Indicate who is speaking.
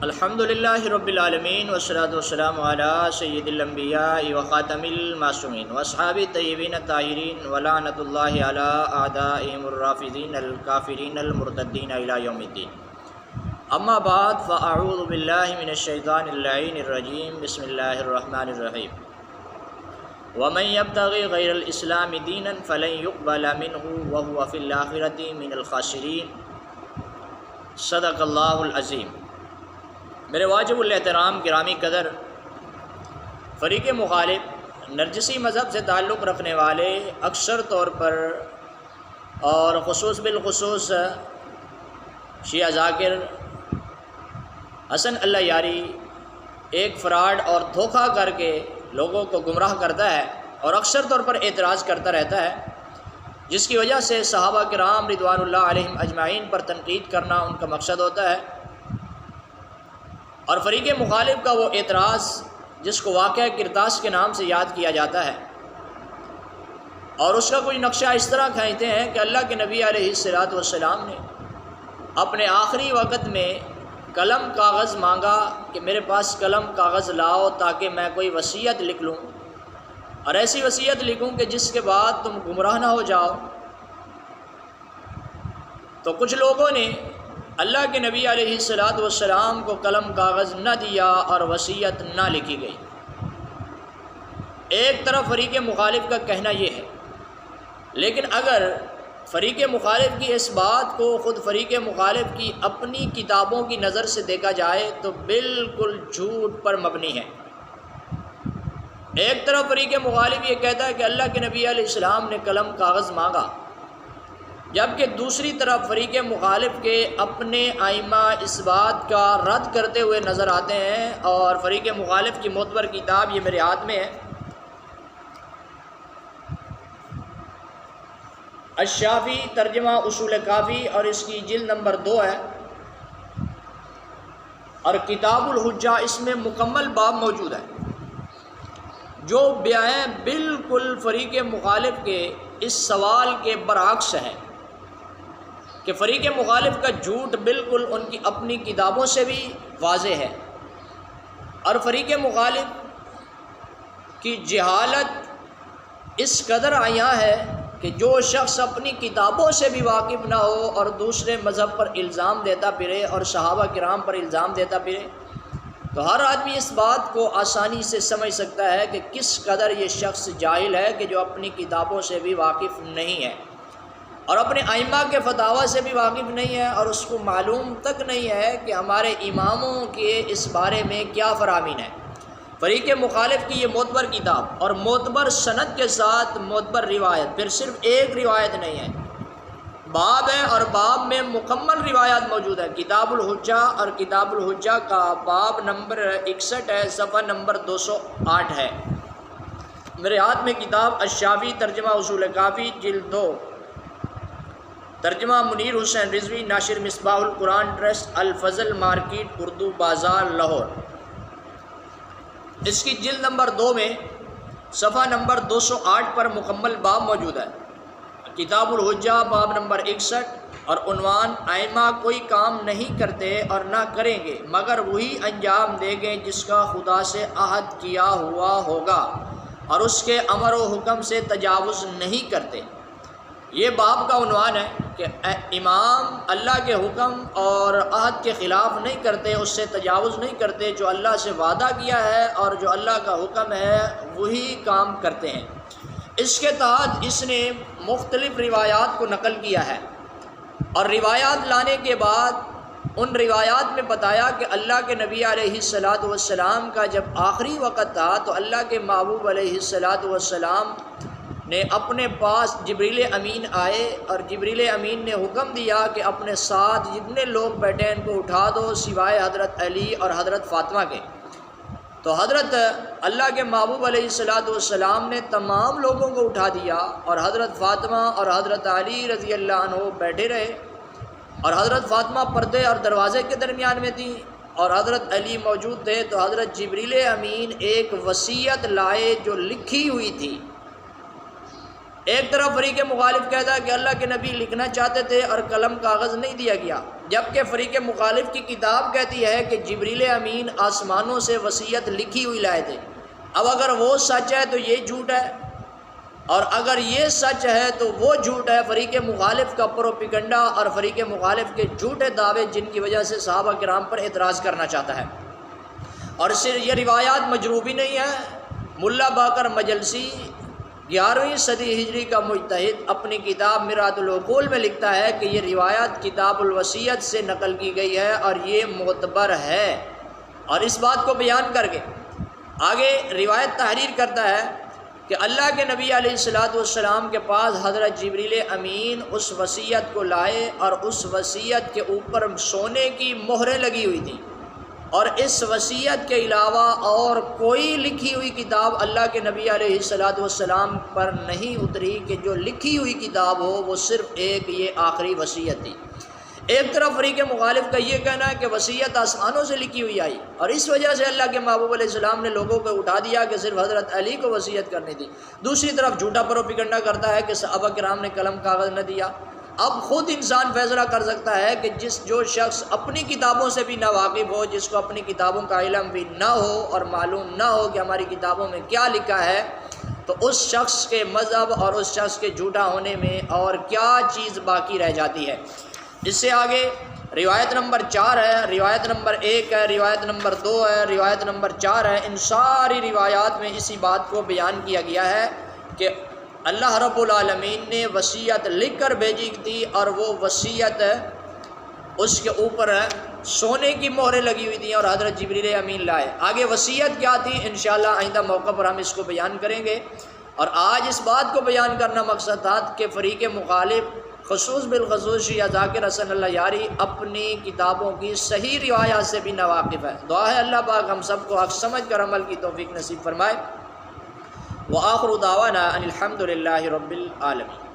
Speaker 1: الحمدللہ رب العالمین والصلاۃ والسلام علی سید الانبیاء وخاتم المعصومین واصحاب الطیبین الطاہرین ولعنۃ اللہ علی اعدائهم الرافضین الکافرین المرتدین الی یوم الدین۔ اما بعد فاعوذ باللہ من الشیطان اللعین الرجیم، بسم اللہ الرحمن الرحیم۔ ومن یبتغی غیر الاسلام دینا فلن یقبل منہ وہو فی الآخرۃ من الخاسرین۔ صدق اللہ العظیم۔ میرے واجب الاحترام گرامی قدر، فریق مخالف نرجسی مذہب سے تعلق رکھنے والے اکثر طور پر اور خصوص بالخصوص شیعہ ذاکر حسن اللہ یاری ایک فراڈ اور دھوکہ کر کے لوگوں کو گمراہ کرتا ہے اور اکثر طور پر اعتراض کرتا رہتا ہے، جس کی وجہ سے صحابہ کرام رضوان اللہ علیہم اجمعین پر تنقید کرنا ان کا مقصد ہوتا ہے۔ اور فریق مخالف کا وہ اعتراض جس کو واقعہ کرتاس کے نام سے یاد کیا جاتا ہے، اور اس کا کوئی نقشہ اس طرح کھینچتے ہیں کہ اللہ کے نبی علیہ الصلوۃ والسلام نے اپنے آخری وقت میں قلم کاغذ مانگا کہ میرے پاس قلم کاغذ لاؤ تاکہ میں کوئی وصیت لکھ لوں، اور ایسی وصیت لکھوں کہ جس کے بعد تم گمراہ نہ ہو جاؤ۔ تو کچھ لوگوں نے اللہ کے نبی علیہ الصلوۃ والسلام کو قلم کاغذ نہ دیا اور وصیت نہ لکھی گئی۔ ایک طرف فریق مخالف کا کہنا یہ ہے، لیکن اگر فریق مخالف کی اس بات کو خود فریق مخالف کی اپنی کتابوں کی نظر سے دیکھا جائے تو بالکل جھوٹ پر مبنی ہے۔ ایک طرف فریق مخالف یہ کہتا ہے کہ اللہ کے نبی علیہ السلام نے قلم کاغذ مانگا، جبکہ دوسری طرف فریق مخالف کے اپنے ائمہ اس بات کا رد کرتے ہوئے نظر آتے ہیں، اور فریق مخالف کی معتبر کتاب یہ میرے ہاتھ میں ہے، الشافی ترجمہ اصول کافی، اور اس کی جلد نمبر 2 ہے، اور کتاب الحجہ اس میں مکمل باب موجود ہے جو بیان بالکل فریق مخالف کے اس سوال کے برعکس ہے کہ فریق مخالف کا جھوٹ بالکل ان کی اپنی کتابوں سے بھی واضح ہے، اور فریق مخالف کی جہالت اس قدر عیاں ہے کہ جو شخص اپنی کتابوں سے بھی واقف نہ ہو اور دوسرے مذہب پر الزام دیتا پھرے اور صحابہ کرام پر الزام دیتا پھرے، تو ہر آدمی اس بات کو آسانی سے سمجھ سکتا ہے کہ کس قدر یہ شخص جاہل ہے کہ جو اپنی کتابوں سے بھی واقف نہیں ہے اور اپنے ائمہ کے فتاوی سے بھی واقف نہیں ہے، اور اس کو معلوم تک نہیں ہے کہ ہمارے اماموں کے اس بارے میں کیا فرامین ہے۔ فریق مخالف کی یہ معتبر کتاب اور معتبر سند کے ساتھ معتبر روایت، پھر صرف ایک روایت نہیں ہے، باب ہے، اور باب میں مکمل روایات موجود ہے۔ کتاب الحجہ، اور کتاب الحجہ کا باب نمبر 61 ہے، صفحہ نمبر 208 ہے۔ میرے ہاتھ میں کتاب الشافی ترجمہ اصول کافی جلد 2، ترجمہ منیر حسین رضوی، ناشر مصباح القرآن ٹرسٹ، الفضل مارکیٹ، اردو بازار، لاہور۔ اس کی جلد نمبر 2 میں صفحہ نمبر 208 پر مکمل باب موجود ہے۔ کتاب الحجہ باب نمبر 61، اور عنوان ائمہ کوئی کام نہیں کرتے اور نہ کریں گے مگر وہی انجام دیں گے جس کا خدا سے عہد کیا ہوا ہوگا، اور اس کے امر و حکم سے تجاوز نہیں کرتے۔ یہ باب کا عنوان ہے کہ امام اللہ کے حکم اور عہد کے خلاف نہیں کرتے، اس سے تجاوز نہیں کرتے، جو اللہ سے وعدہ کیا ہے اور جو اللہ کا حکم ہے وہی کام کرتے ہیں۔ اس کے تحت اس نے مختلف روایات کو نقل کیا ہے، اور روایات لانے کے بعد ان روایات میں بتایا کہ اللہ کے نبی علیہ الصلوۃ والسلام کا جب آخری وقت تھا تو اللہ کے محبوب علیہ الصلوۃ والسلام نے اپنے پاس جبریل امین آئے، اور جبریل امین نے حکم دیا کہ اپنے ساتھ جتنے لوگ بیٹھے ہیں ان کو اٹھا دو سوائے حضرت علی اور حضرت فاطمہ کے۔ تو حضرت اللہ کے محبوب علیہ الصلوۃ والسلام نے تمام لوگوں کو اٹھا دیا، اور حضرت فاطمہ اور حضرت علی رضی اللہ عنہ بیٹھے رہے، اور حضرت فاطمہ پردے اور دروازے کے درمیان میں تھی اور حضرت علی موجود تھے۔ تو حضرت جبریل امین ایک وصیت لائے جو لکھی ہوئی تھی، ایک طرف فریق مخالف کہتا ہے کہ اللہ کے نبی لکھنا چاہتے تھے اور قلم کاغذ نہیں دیا گیا، جبکہ فریق مخالف کی کتاب کہتی ہے کہ جبریل امین آسمانوں سے وصیت لکھی ہوئی لائے تھے۔ اب اگر وہ سچ ہے تو یہ جھوٹ ہے، اور اگر یہ سچ ہے تو وہ جھوٹ ہے۔ فریق مخالف کا پروپیگنڈا اور فریق مخالف کے جھوٹے دعوے جن کی وجہ سے صحابہ کرام پر اعتراض کرنا چاہتا ہے۔ اور صرف یہ روایات مجروبی نہیں ہے، ملا باقر مجلسی 11ویں صدی ہجری کا مجتہد اپنی کتاب مرآت العقول میں لکھتا ہے کہ یہ روایت کتاب الوصیت سے نقل کی گئی ہے اور یہ معتبر ہے۔ اور اس بات کو بیان کر کے آگے روایت تحریر کرتا ہے کہ اللہ کے نبی علیہ السلام کے پاس حضرت جبریل امین اس وصیت کو لائے اور اس وصیت کے اوپر سونے کی مہریں لگی ہوئی تھیں، اور اس وصیت کے علاوہ اور کوئی لکھی ہوئی کتاب اللہ کے نبی علیہ السلام پر نہیں اتری کہ جو لکھی ہوئی کتاب ہو وہ صرف ایک یہ آخری وصیت تھی۔ ایک طرف فریق مخالف کا یہ کہنا ہے کہ وصیت آسمانوں سے لکھی ہوئی آئی اور اس وجہ سے اللہ کے محبوب علیہ السلام نے لوگوں کو اٹھا دیا کہ صرف حضرت علی کو وصیت کرنی تھی۔ دوسری طرف جھوٹا پروپیگنڈا کرتا ہے کہ صحابہ کرام نے قلم کاغذ نہ دیا۔ اب خود انسان فیصلہ کر سکتا ہے کہ جو شخص اپنی کتابوں سے بھی ناواقف ہو، جس کو اپنی کتابوں کا علم بھی نہ ہو اور معلوم نہ ہو کہ ہماری کتابوں میں کیا لکھا ہے، تو اس شخص کے مذہب اور اس شخص کے جھوٹا ہونے میں اور کیا چیز باقی رہ جاتی ہے۔ اس سے آگے روایت نمبر 4 ہے، روایت نمبر 1 ہے، روایت نمبر 2 ہے، روایت نمبر 4 ہے۔ ان ساری روایات میں اسی بات کو بیان کیا گیا ہے کہ اللہ رب العالمین نے وصیت لکھ کر بھیجی تھی اور وہ وصیت اس کے اوپر سونے کی مہریں لگی ہوئی تھیں اور حضرت جبریل امین لائے۔ آگے وصیت کیا تھی انشاءاللہ آئندہ موقع پر ہم اس کو بیان کریں گے، اور آج اس بات کو بیان کرنا مقصد تھا کہ فریق مخالف خصوص بالخصوص شیعہ ذاکر حسن اللہ یاری اپنی کتابوں کی صحیح روایات سے بھی ناواقف ہے۔ دعا ہے اللہ پاک ہم سب کو حق سمجھ کر عمل کی توفیق نصیب فرمائے۔ وآخر دعوانا ان الحمد للہ رب العالمین۔